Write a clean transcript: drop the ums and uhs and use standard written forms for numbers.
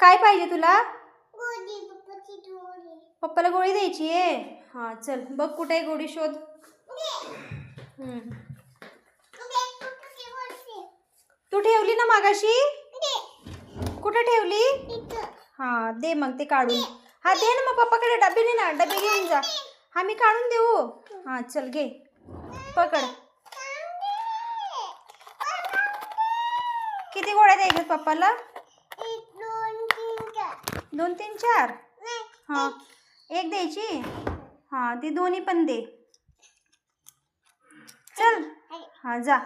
काय पाहिजे तुला? पप्पाला गोळी द्यायची आहे. हा चल बघ कुठे आहे गोळी, शोध. तू ठेवली ना मागाशी? कुठे ठेवली? हा दे मग ते काढून. हा दे ना मग पप्पाकडे, डबे दे ना, डबे घेऊन जा. हा मी काढून देऊ. हा चल घे, पकड. किती गोळ्या द्यायच्यात पप्पाला? 2 3 4. हा एक द्यायची. हा ती दोन्ही पण दे. चल हा जा.